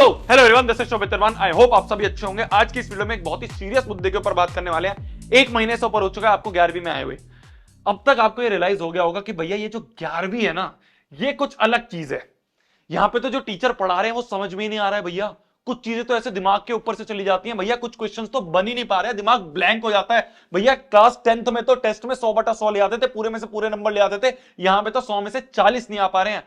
So hello everyone, this is Shobhit Tirman. I hope आप सभी अच्छे होंगे। आज की इस वीडियो में एक बहुत ही सीरियस मुद्दे के ऊपर बात करने वाले हैं। एक महीने से ऊपर हो चुका है आपको 11वीं में आए हुए। अब तक आपको ये रियलाइज हो गया होगा कि भैया ये जो 11वीं है ना, ये कुछ अलग चीज है। यहाँ पे तो जो टीचर पढ़ा रहे हैं वो समझ में ही नहीं आ रहा है भैया। कुछ चीजें तो ऐसे दिमाग के ऊपर से चली जाती हैं भैया, कुछ क्वेश्चंस तो बन ही नहीं पा रहे हैं, दिमाग ब्लैंक हो जाता है भैया। क्लास 10th में तो टेस्ट में 100/100 ले आते थे, पूरे में से पूरे नंबर ले आते थे। यहाँ पे तो 100 में से 40 नहीं आ पा रहे हैं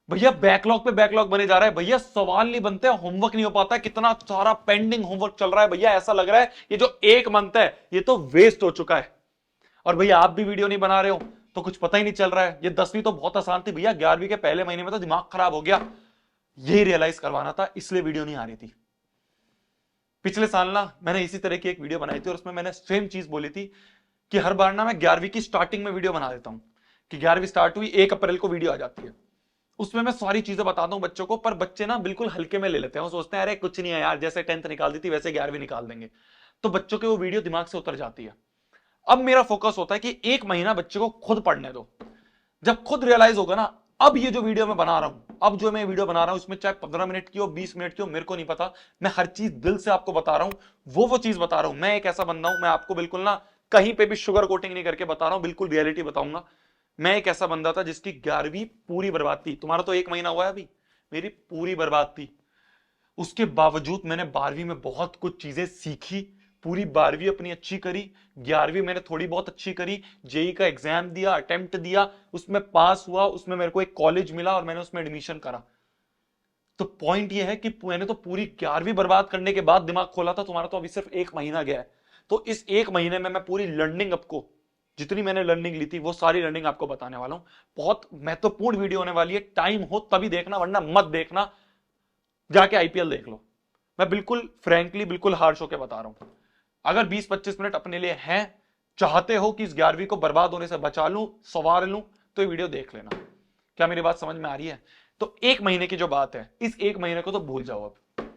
भैया। बैकलॉग पे बैकलॉग बने जा रहा है भैया, सवाल नहीं बनते, होमवर्क नहीं हो पाता, कितना सारा पेंडिंग होमवर्क चल रहा है भैया। ऐसा लग रहा है ये जो एक मंथ है ये तो वेस्ट हो चुका है। और भैया आप भी वीडियो नहीं बना रहे हो तो कुछ पता ही नहीं चल रहा है। ये 10वीं तो बहुत आसान थी भैया, 11वीं के पहले महीने में तो दिमाग खराब हो गया। यही रियलाइज करवाना था, इसलिए वीडियो नहीं आ रही थी। पिछले साल ना मैंने इसी तरह की एक वीडियो बनाई थी और उसमें मैंने सेम चीज बोली थी कि हर बार ना मैं 11वीं की स्टार्टिंग में वीडियो बना देता हूं कि 11वीं स्टार्ट हुई 1 अप्रैल को वीडियो आ जाती है। उसमें मैं सारी चीजें बताता हूं बच्चों को, पर बच्चे ना बिल्कुल हल्के में ले लेते हैं। वो सोचते हैं अरे कुछ नहीं है यार, जैसे 10th निकाल दी थी वैसे 11वीं निकाल देंगे। तो बच्चों के वो वीडियो दिमाग से उतर जाती है। अब मेरा फोकस होता है कि एक महीना बच्चे को खुद पढ़ने दो। जब खुद रियलाइज होगा ना, अब ये जो वीडियो मैं बना रहा हूं, अब जो मैं वीडियो बना रहा हूं इसमें चाहे 15 मिनट की हो 20 मिनट की हो मेरे को नहीं पता, मैं हर चीज दिल से आपको बता रहा हूं। वो चीज बता रहा हूं। मैं एक ऐसा बंदा हूं, मैं आपको बिल्कुल ना कहीं पे भी शुगर कोटिंग नहीं करके बता रहा हूं, बिल्कुल रियलिटी बताऊंगा। मैं एक ऐसा बंदा था जिसकी 11वीं पूरी बर्बाद थी। तुम्हारा तो 1 महीना हुआ है अभी, मेरी पूरी बर्बाद थी। उसके बावजूद मैंने 12वीं में बहुत कुछ चीजें सीखी, पूरी 12वीं अपनी अच्छी करी। 11वीं मैंने थोड़ी बहुत अच्छी करी, जेई का एग्जाम दिया, अटेम्प्ट दिया, उसमें पास हुआ, उसमें मेरे को एक कॉलेज मिला और मैंने उसमें एडमिशन करा। तो पॉइंट ये है कि मैंने तो पूरी 11वीं बर्बाद करने के बाद दिमाग खोला था। तुम्हारा तो अभी सिर्फ 1 महीना गया है। तो इस 1 महीने में मैं पूरी लर्निंग, आपको जितनी मैंने लर्निंग ली थी वो सारी लर्निंग आपको बताने वाला हूं। बहुत महत्वपूर्ण वीडियो होने वाली है, टाइम हो तभी देखना वरना मत देखना, जाके आईपीएल देख लो। मैं बिल्कुल फ्रैंकली, बिल्कुल हार्श होकर बता रहा हूं। अगर 20-25 मिनट अपने लिए हैं, चाहते हो कि इस 11वीं को बर्बाद होने से बचा लूं, संवार लूं, तो ये वीडियो देख लेना। क्या मेरी बात समझ में आ रही है? तो 1 महीने की जो बात है, इस 1 महीने को तो भूल जाओ। अब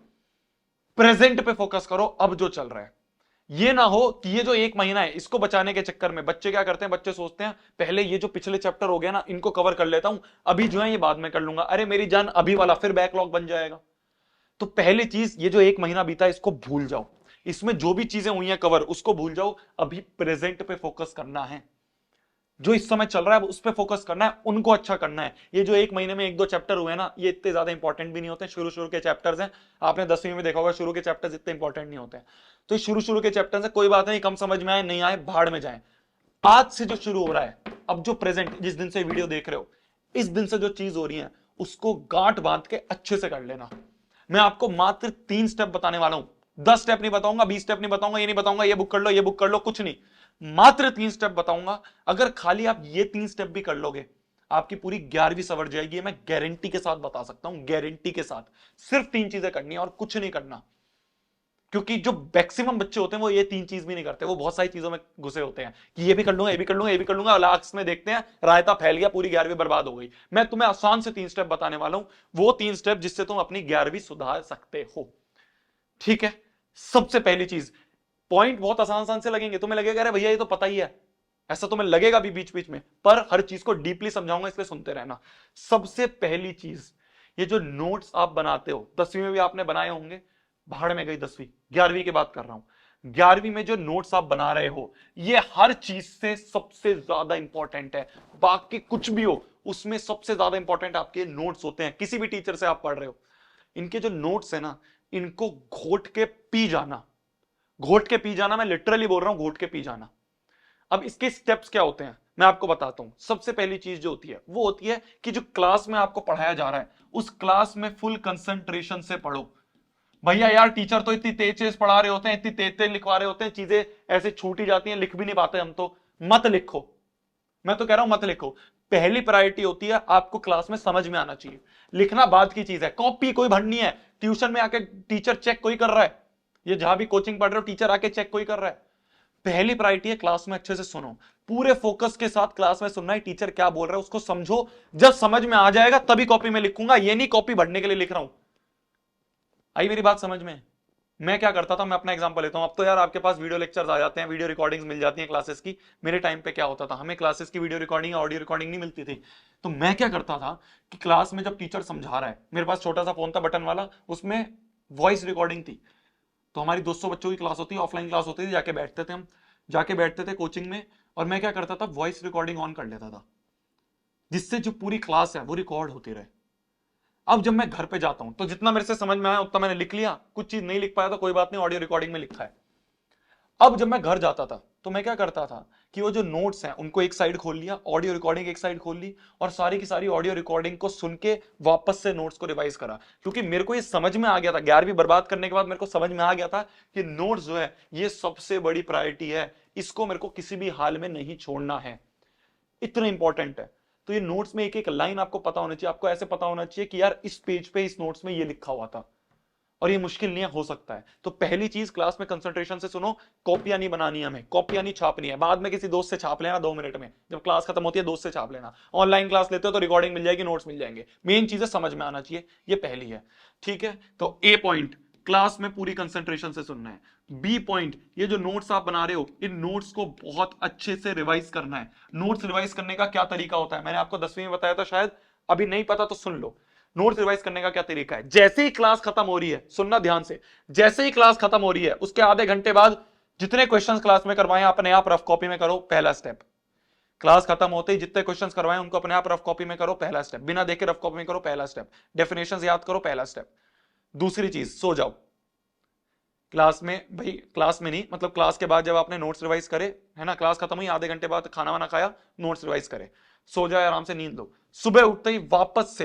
प्रेजेंट पे फोकस करो, अब जो चल रहा है। ये ना हो कि ये जो 1 महीना है इसको बचाने के चक्कर में बच्चे क्या करते हैं, बच्चे सोचते हैं पहले ये जो पिछले चैप्टर हो गया ना इनको कवर कर लेता हूं, अभी जो है ये बाद में कर लूंगा। अरे मेरी जान, अभी वाला फिर बैकलॉग बन जाएगा। तो पहली चीज, ये जो 1 महीना बीता है इसको भूल जाओ। इसमें जो भी चीजें हुई हैं कवर उसको भूल जाओ। अभी प्रेजेंट पे फोकस करना है, जो इस समय चल रहा है उस पे फोकस करना है, उनको अच्छा करना है। ये जो 1 महीने में 1-2 चैप्टर हुए ना, ये इतने ज्यादा इंपॉर्टेंट भी नहीं होते, शुरू के चैप्टर्स हैं। आपने 10वीं में देखा होगा शुरू के चैप्टर्स इतने इंपॉर्टेंट नहीं होते हैं। तो शुरू के चैप्टर्स है, कोई बात नहीं, कम समझ में आए नहीं आए भाड़ में जाए। आज से जो शुरू हो रहा है, अब जो प्रेजेंट, जिस दिन से वीडियो देख रहे हो, इस दिन से जो चीज हो रही है उसको गांठ बांध के अच्छे से कर लेना। मैं आपको मात्र 3 स्टेप बताने वाला हूं। 10 स्टेप नहीं बताऊंगा, 20 स्टेप नहीं बताऊंगा, ये नहीं बताऊंगा ये बुक कर लो, ये बुक कर लो, कुछ नहीं। मात्र 3 स्टेप बताऊंगा। अगर खाली आप ये 3 स्टेप भी कर लोगे, आपकी पूरी 11वीं सवर जाएगी। मैं गारंटी के साथ बता सकता हूं, गारंटी के साथ। सिर्फ 3 चीजें करनी है और कुछ नहीं करना। क्योंकि जो मैक्सिमम बच्चे होते हैं वो ये 3 चीज भी नहीं करते, वो बहुत सारी चीजों में घुसे होते हैं कि ये भी कर लूंगा, ये भी कर लूंगा, ये भी कर लूंगा। लास्ट में देखते हैं रायता फैल गया, पूरी 11वीं बर्बाद हो गई। मैं तुम्हें आसान से 3 स्टेप बताने वाला हूं, वो 3 स्टेप जिससे तुम अपनी 11वीं सुधार सकते हो। ठीक है? सबसे पहली चीज, पॉइंट बहुत आसान आसान से लगेंगे, तुम्हें लगेगा अरे भैया ये तो पता ही है, ऐसा तुम्हें लगेगा भी बीच बीच में, पर हर चीज को डीपली समझाऊंगा इसलिए सुनते रहना। सबसे पहली चीज, ये जो नोट्स आप बनाते हो, 10वीं में भी आपने बनाए होंगे, भाड़ में गई 10वीं, 11वीं की बात कर रहा हूं। 11वीं में जो नोट्स आप बना रहे हो, ये हर चीज से सबसे ज्यादा इंपॉर्टेंट है। बाकी कुछ भी हो, उसमें सबसे ज्यादा इंपॉर्टेंट आपके नोट्स होते हैं। किसी भी टीचर से आप पढ़ रहे हो, इनके जो नोट्स है ना, इनको घोट के पी जाना। घोट के पी जाना, मैं लिटरली बोल रहा हूं, घोट के पी जाना। अब इसके स्टेप्स क्या होते हैं मैं आपको बताता हूं। सबसे पहली चीज जो होती है वो होती है कि जो क्लास में आपको पढ़ाया जा रहा है उस क्लास में फुल कंसंट्रेशन से पढ़ो। भैया यार टीचर तो इतनी तेज तेज पढ़ा रहे होते हैं, इतनी तेज तेज लिखवा रहे होते हैं, चीजें ऐसे छूटी जाती हैं, लिख भी नहीं पाते हम तो। मत लिखो, मैं तो कह रहा हूं मत लिखो। पहली प्रायोरिटी होती है आपको क्लास में समझ में आना चाहिए, लिखना बाद की चीज है। कॉपी कोई भरनी है, ट्यूशन में आके टीचर चेक कोई कर रहा है, ये जहां भी कोचिंग पढ़ रहे हो टीचर आके चेक कोई कर रहा है। पहली प्रायोरिटी है क्लास में अच्छे से सुनो, पूरे फोकस के साथ क्लास में सुनना है, टीचर क्या बोल रहा है उसको समझो। जब समझ में आ जाएगा तभी कॉपी में लिखूंगा, ये नहीं कॉपी भरने के लिए लिख रहा हूं। आई मेरी बात समझ में? मैं क्या करता था, मैं अपना एग्जांपल लेता हूं। अब तो यार आपके पास वीडियो लेक्चर्स आ जाते हैं, वीडियो रिकॉर्डिंग्स मिल जाती हैं क्लासेस की। मेरे टाइम पे क्या होता था, हमें क्लासेस की वीडियो रिकॉर्डिंग ऑडियो रिकॉर्डिंग नहीं मिलती थी। तो मैं क्या करता था कि क्लास में जब टीचर समझा रहा है, मेरे पास छोटा सा फोन था बटन वाला, उसमें वॉइस रिकॉर्डिंग थी। तो हमारी 200 बच्चों की क्लास होती है, ऑफलाइन क्लास होती थी, जाके बैठते थे हम, जाके बैठते थे कोचिंग में। और मैं क्या करता था, वॉइस रिकॉर्डिंग ऑन कर लेता था, जिससे जो पूरी क्लास है वो रिकॉर्ड होती रहे। अब जब मैं घर पे जाता हूं तो जितना मेरे से समझ में आया उतना मैंने लिख लिया, कुछ चीज नहीं लिख पाया तो कोई बात नहीं, ऑडियो रिकॉर्डिंग में लिखा है। अब जब मैं घर जाता था तो मैं क्या करता था कि वो जो नोट्स हैं उनको एक साइड खोल लिया, ऑडियो रिकॉर्डिंग एक साइड खोल ली, और सारी की सारी ऑडियो रिकॉर्डिंग को सुन के वापस से नोट्स को रिवाइज करा। क्योंकि मेरे को ये समझ में आ गया था, 11वीं बर्बाद करने के बाद मेरे को समझ में आ गया था कि नोट्स जो है ये सबसे बड़ी प्रायोरिटी है, इसको मेरे को किसी भी हाल में नहीं छोड़ना है, इतना इंपॉर्टेंट है। तो ये नोट्स में एक एक लाइन आपको पता होना चाहिए, आपको ऐसे पता होना चाहिए कि यार इस पेज पे इस नोट्स में ये लिखा हुआ था, और ये मुश्किल नहीं है, हो सकता है। तो पहली चीज क्लास में कंसंट्रेशन से सुनो, कॉपियां नहीं बनानी हमें, कॉपियां नहीं छापनी है, बाद में किसी दोस्त से छाप लेना 2 मिनट में, जब क्लास खत्म होती है दोस्त से छाप लेना। ऑनलाइन क्लास लेते हो तो रिकॉर्डिंग मिल जाएगी, नोट्स मिल जाएंगे, मेन चीजें समझ में आना चाहिए, ये पहली है। ठीक है, तो ए पॉइंट, क्लास में पूरी कंसंट्रेशन से सुनना है। बी पॉइंट, ये जो नोट्स आप बना रहे हो इन नोट्स को बहुत अच्छे से रिवाइज करना है। नोट्स रिवाइज करने का क्या तरीका होता है, मैंने आपको 10वीं में बताया था, शायद अभी नहीं पता तो सुन लो। नोट्स रिवाइज करने का क्या तरीका है, जैसे ही क्लास खत्म हो रही है, सुनना ध्यान से, जैसे ही क्लास खत्म हो रही है उसके आधे घंटे बाद जितने क्वेश्चंस क्लास में करवाए अपने आप रफ कॉपी में करो, पहला स्टेप। क्लास खत्म होते ही जितने क्वेश्चंस करवाए उनको अपने आप रफ कॉपी में करो, पहला स्टेप। बिना देखे रफ कॉपी में करो, पहला स्टेप। डेफिनेशंस याद करो, पहला स्टेप। दूसरी चीज, सो जाओ। क्लास में भाई, क्लास में नहीं मतलब क्लास के बाद जब आपने नोट्स रिवाइज करे, है ना, क्लास खत्म हुई आधे घंटे बाद खाना वाना खाया, नोट्स रिवाइज करे, सो जाए, आराम से नींद लो। सुबह उठते ही वापस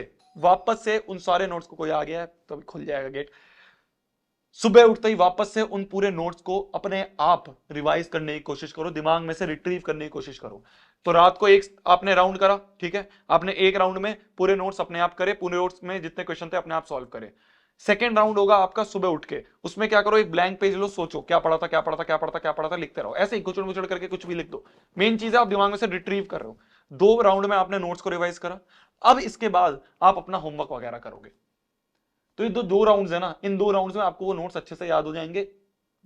से उन सारे नोट्स को, कोई आ गया है तो अभी खुल जाएगा गेट, सुबह उठते ही वापस से उन पूरे नोट्स को अपने आप रिवाइज करने की कोशिश करो, दिमाग में से रिट्रीव करने की कोशिश करो। तो रात को एक आपने राउंड करा, ठीक है, आपने एक राउंड में पूरे नोट्स अपने आप करे, पूरे नोट्स में जितने क्वेश्चन थे अपने आप सॉल्व करे। सेकेंड राउंड होगा आपका सुबह उठ के, उसमें क्या करो, एक ब्लैंक पेज लो, सोचो क्या पढ़ा था क्या पढ़ा था क्या पढ़ा था क्या पढ़ा था, लिखते रहो, ऐसे ही गुचड़ मुचड़ करके कुछ भी लिख दो। मेन चीज है आप दिमाग में से रिट्रीव कर रहे हो। 2 राउंड में आपने नोट्स को रिवाइज करा, अब इसके बाद आप अपना होमवर्क वगैरह करोगे। तो ये दो राउंड्स है ना, इन 2 राउंड्स में आपको वो नोट्स अच्छे से याद हो जाएंगे।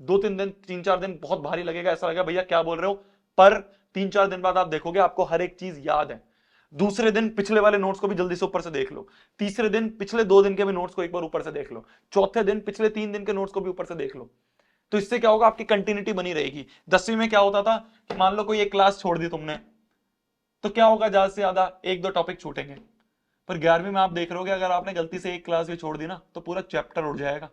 2-3 दिन 3-4 दिन बहुत भारी लगेगा, ऐसा लगेगा भैया क्या बोल रहे हो, पर 3-4 दिन बाद आप देखोगे आपको हर एक चीज याद है। दूसरे दिन पिछले वाले नोट्स को भी जल्दी से ऊपर से देख लो, तीसरे दिन पिछले 2 दिन के भी नोट्स को एक बार ऊपर से देख लो, चौथे दिन पिछले 3 दिन के नोट्स को भी ऊपर से देख लो। तो इससे क्या होगा, आपकी कंटिन्यूटी बनी रहेगी। 10वीं में क्या होता था कि मान लो कोई एक क्लास छोड़ दी तुमने, तो क्या होगा, ज्यादा से ज्यादा 1-2 टॉपिक छूटेंगे। पर 11वीं में आप देख रहे हो अगर आपने गलती से एक क्लास भी छोड़ दी ना तो पूरा चैप्टर उड़ जाएगा।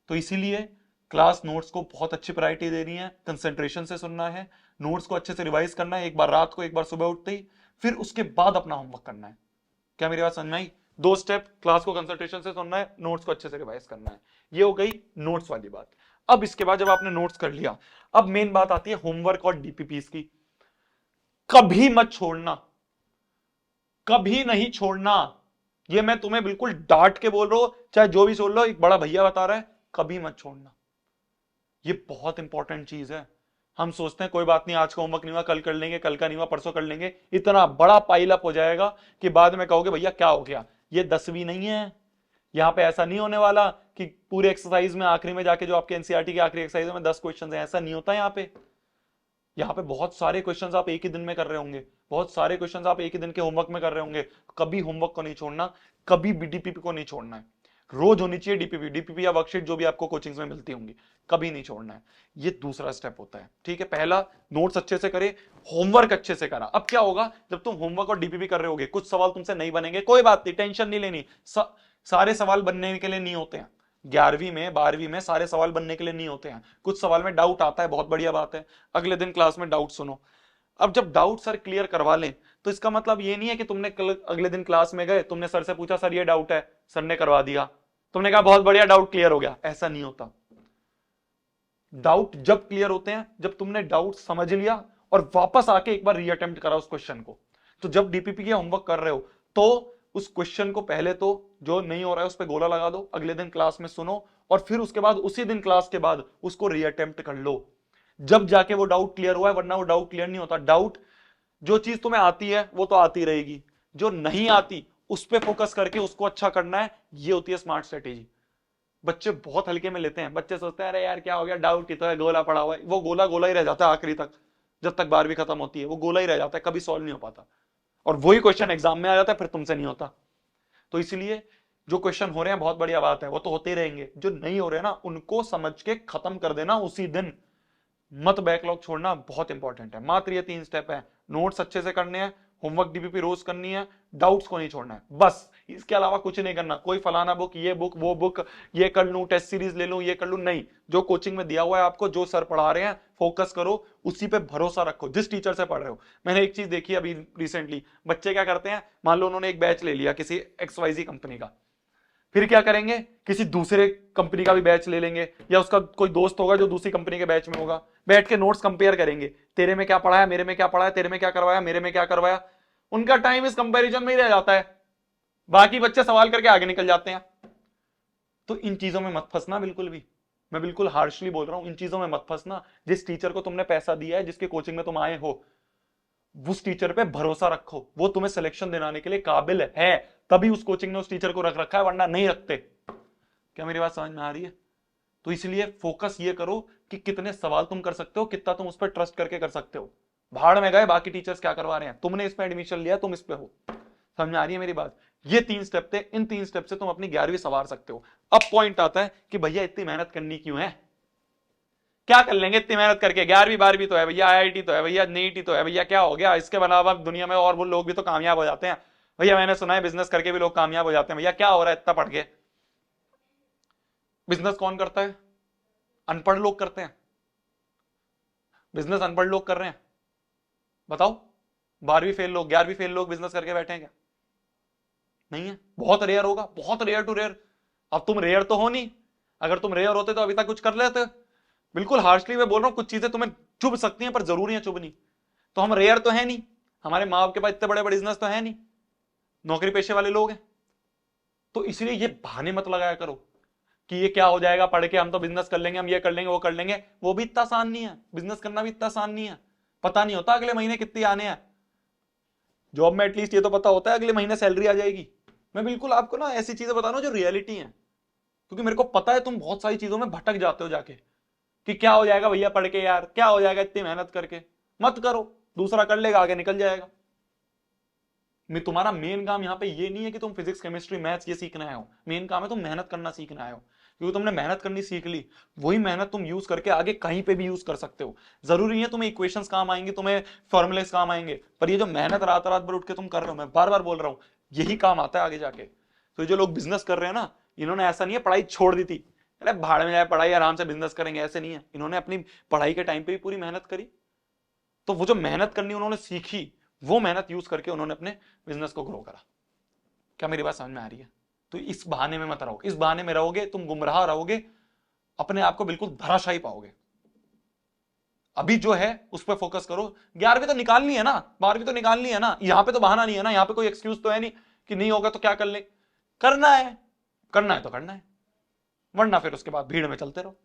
तो इसीलिए क्लास नोट्स को बहुत अच्छी प्रायोरिटी देनी है, कंसंट्रेशन से सुनना है, नोट्स को अच्छे से रिवाइज करना है, एक बार रात को एक बार सुबह उठते ही, फिर उसके बाद अपना होमवर्क करना है। क्या मेरी बात समझ में आई? 2 स्टेप, क्लास को कंसंट्रेशन से सुनना है, नोट्स को अच्छे से रिवाइज करना है, ये हो गई नोट्स वाली बात। अब इसके बाद जब आपने नोट्स कर लिया, अब मेन बात आती है होमवर्क और डीपीपीस की। कभी मत छोड़ना, कभी नहीं छोड़ना, ये मैं तुम्हें बिल्कुल डांट के बोल रहा हूं, चाहे जो भी सोच लो, एक बड़ा भैया बता रहा है, कभी मत छोड़ना। ये बहुत इंपॉर्टेंट चीज है। हम सोचते हैं कोई बात नहीं, आज का होमवर्क नहीं हुआ कल कर लेंगे, कल का नहीं हुआ परसों कर लेंगे, इतना बड़ा पाइल अप हो जाएगा कि बाद में कहोगे भैया क्या हो गया। ये 10वीं नहीं है, यहां पे ऐसा नहीं होने वाला कि पूरे एक्सरसाइज में आखिरी में जाके जो आपके एनसीईआरटी की आखिरी एक्सरसाइज में 10 क्वेश्चन है, ऐसा नहीं होता यहाँ पे बहुत सारे क्वेश्चंस आप एक ही दिन में कर रहे होंगे, बहुत सारे क्वेश्चंस आप एक ही दिन के होमवर्क में कर रहे होंगे। कभी होमवर्क को नहीं छोड़ना, कभी भी डीपीपी को नहीं छोड़ना है, रोज होनी चाहिए डीपीपी या वर्कशीट जो भी आपको कोचिंग्स में मिलती होंगी, कभी नहीं छोड़ना है। ये दूसरा स्टेप होता है, ठीक है। पहला, नोट्स अच्छे से करे, होमवर्क अच्छे से करा। अब क्या होगा, जब तुम होमवर्क और डीपीपी कर रहे होगे, कुछ सवाल तुमसे नहीं बनेंगे, कोई बात नहीं, टेंशन नहीं लेनी, सारे सवाल बनने के लिए नहीं होते हैं। 11वीं में 12वीं में सारे सवाल बनने के लिए नहीं होते हैं, कुछ सवाल में डाउट आता है, बहुत बढ़िया बात है, अगले दिन क्लास में डाउट सुनो। अब जब डाउट सर क्लियर करवा लें तो इसका मतलब ये नहीं है कि तुमने कल अगले दिन क्लास में गए, तुमने सर से पूछा सर ये डाउट है, सर ने करवा दिया, तुमने कहा बहुत बढ़िया डाउट क्लियर हो गया, ऐसा नहीं होता। डाउट जब क्लियर होते हैं जब तुमने डाउट समझ लिया और वापस आके एक बार रीअटेम्प्ट करा उस क्वेश्चन को। तो जब डीपीपी के होमवर्क कर रहे हो तो उस क्वेश्चन को पहले तो जो नहीं हो रहा है उस पर गोला लगा दो, अगले दिन क्लास में सुनो, और फिर उसके बाद उसी दिन क्लास के बाद उसको रीअटेम्प्ट कर लो, जब जाके वो डाउट क्लियर हुआ है, वरना वो डाउट क्लियर नहीं होता। डाउट, जो चीज तुम्हें आती है वो तो आती रहेगी, जो नहीं आती उस पर फोकस करके उसको अच्छा करना है, ये होती है स्मार्ट स्ट्रेटेजी। बच्चे बहुत हल्के में लेते हैं। बच्चे सोचते हैं अरे यार क्या हो गया, डाउट ही तो है, गोला पड़ा हुआ है। वो गोला गोला ही रह जाता है आखिरी तक, जब तक 12वीं खत्म होती है वो गोला ही रह जाता है, कभी सॉल्व नहीं हो पाता। और वही क्वेश्चन एग्जाम में आ जाता है, फिर तुमसे नहीं होता। तो इसलिए जो क्वेश्चन हो रहे हैं बहुत बढ़िया बात है, वो तो होते ही रहेंगे। जो नहीं हो रहे हैं ना, उनको समझ के खत्म कर देना उसी दिन। मत बैकलॉग छोड़ना, बहुत इंपॉर्टेंट है। मात्र ये 3 स्टेप है। नोट्स अच्छे से करने हैं, होमवर्क डीपीपी रोज करनी है, डाउट्स को नहीं छोड़ना है, बस। इसके अलावा कुछ नहीं करना। कोई फलाना बुक, ये बुक, वो बुक, ये कर लूं, टेस्ट सीरीज ले लूं, ये कर लूं, नहीं। जो कोचिंग में दिया हुआ है आपको, जो सर पढ़ा रहे हैं, फोकस करो, उसी पे भरोसा रखो, जिस टीचर से पढ़ रहे हो। मैंने एक चीज देखी अभी रिसेंटली, बच्चे क्या करते हैं, मान लो उन्होंने एक बैच ले लिया किसी XYZ कंपनी का, फिर क्या करेंगे, किसी दूसरे कंपनी का भी बैच ले लेंगे, या उसका कोई दोस्त होगा जो दूसरी कंपनी के बैच में होगा, बैठ के नोट्स कंपेयर करेंगे। तेरे में क्या पढ़ा है, मेरे में क्या पढ़ा है, तेरे में क्या करवाया, मेरे में क्या करवाया। उनका टाइम इस कंपैरिजन में ही रह जाता है, बाकी बच्चे सवाल करके आगे निकल जाते हैं। तो इन चीजों में मत फंसना बिल्कुल भी। मैं बिल्कुल हार्शली बोल रहा हूं, इन चीजों में मत फंसना। जिस टीचर को तुमने पैसा दिया है, जिसके कोचिंग में तुम आए हो, उस टीचर पे भरोसा रखो। वो तुम्हें सिलेक्शन दिलाने के लिए काबिल है, तभी उस कोचिंग ने उस टीचर को रख रखा है, वरना नहीं रखते। क्या मेरी बात समझ में आ रही है? तो इसलिए फोकस ये करो कि कितने सवाल तुम कर सकते हो, कितना तुम उस पर ट्रस्ट करके कर सकते हो। भाड़ में गए बाकी टीचर्स क्या करवा रहे हैं, तुमने इसमें एडमिशन लिया, तुम इस पे हो। समझ में आ रही है मेरी बात? ये 3 स्टेप थे, इन 3 स्टेप से तुम अपनी 11वीं सवार सकते हो। अब पॉइंट आता है कि भैया इतनी मेहनत करनी क्यों है, क्या कर लेंगे इतनी मेहनत करके? 11वीं 12वीं तो है भैया, IIT तो है भैया, नीट तो है भैया, क्या हो गया? इसके अलावा दुनिया में और वो लोग भी तो कामयाब हो जाते हैं भैया। मैंने सुना है बिजनेस करके भी लोग कामयाब हो जाते हैं भैया, क्या हो रहा है इतना पढ़ के? बिजनेस कौन करता है? अनपढ़ लोग करते हैं बिजनेस, अनपढ़ लोग कर रहे हैं। बताओ, 12वीं फेल लोग, 11वीं फेल लोग बिजनेस करके बैठे हैं क्या? नहीं है, बहुत रेयर होगा, बहुत रेयर टू रेयर। अब तुम रेयर तो हो नहीं, अगर तुम रेयर होते तो अभी तक कुछ कर लेते। बिल्कुल हार्शली मैं बोल रहा हूं, कुछ चीजें तुम्हें चुभ सकती हैं पर जरूरी है चुभनी। तो हम रेयर तो है नहीं, हमारे माँ बाप के पास इतने बड़े बड़े बिजनेस तो है नहीं, नौकरी पेशे वाले लोग हैं। तो इसलिए ये बहाने मत लगाया करो कि ये क्या हो जाएगा पढ़ के, हम तो बिजनेस कर लेंगे, हम ये कर लेंगे, वो कर लेंगे। वो भी इतना आसान नहीं है, बिजनेस करना भी इतना आसान नहीं है। पता नहीं होता अगले महीने कितनी आने हैं। जॉब में एटलीस्ट ये तो पता होता है अगले महीने सैलरी आ जाएगी। मैं बिल्कुल आपको ना ऐसी चीजें बता रहा हूं जो रियलिटी है, क्योंकि मेरे को पता है तुम बहुत सारी चीजों में भटक जाते हो जाके, कि क्या हो जाएगा भैया पढ़ के, यार क्या हो जाएगा इतनी मेहनत करके। मत करो, दूसरा कर लेगा, आगे निकल जाएगा। तुम्हारा मेन काम यहाँ पे ये नहीं है कि तुम फिजिक्स केमिस्ट्री मैथ्स ये सीखना आए हो। मेन काम है तुम मेहनत करना सीखना आए हो, क्योंकि तुमने मेहनत करनी सीख ली, वही मेहनत तुम यूज करके आगे कहीं पे भी यूज कर सकते हो। जरूरी नहीं है तुम्हें इक्वेशंस काम आएंगे, तुम्हें फॉर्मुलेस काम आएंगे, पर ये जो मेहनत रात रात भर उठ के तुम कर रहे हो, मैं बार बार बोल रहा हूं, यही काम आता है आगे जाके। तो ये जो लोग बिजनेस कर रहे हैं ना, इन्होंने ऐसा नहीं है पढ़ाई छोड़ दी थी, अरे भाड़ में जाए पढ़ाई, आराम से बिजनेस करेंगे, ऐसे नहीं है। इन्होंने अपनी पढ़ाई के टाइम पे भी पूरी मेहनत करी, तो वो जो मेहनत करनी उन्होंने सीखी, वो मेहनत यूज करके उन्होंने अपने बिजनेस को ग्रो करा। क्या मेरी बात समझ में आ रही है? तो इस बहाने में मत रहो, इस बहाने में रहोगे तुम गुमराह रहोगे, अपने आप को बिल्कुल धराशायी पाओगे। अभी जो है उस पर फोकस करो। 11वीं तो निकालनी है ना, 12वीं तो निकालनी है ना, यहां पे तो बहाना नहीं है ना, यहां पे कोई एक्सक्यूज तो है नहीं कि नहीं होगा तो क्या कर ले। करना है, करना है तो करना है, वरना फिर उसके बाद भीड़ में चलते रहो।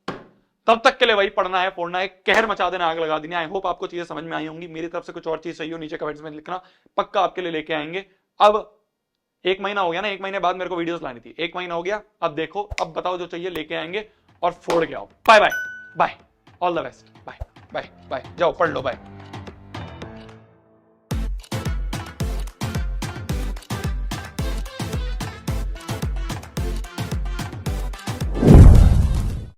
तब तक के लिए वही पढ़ना है, फोड़ना है, कहर मचा देना, आग लगा देनी। आई होप आपको चीजें समझ में आई होंगी। मेरी तरफ से कुछ और चीज चाहिए हो नीचे कमेंट्स में लिखना, पक्का आपके लिए लेके आएंगे। अब 1 महीना हो गया ना, 1 महीने बाद मेरे को वीडियोस लानी थी, 1 महीना हो गया, अब देखो, अब बताओ जो चाहिए लेके आएंगे और फोड़ के आओ। Bye bye bye, all the best, bye bye bye, जाओ पढ़ लो, बाय।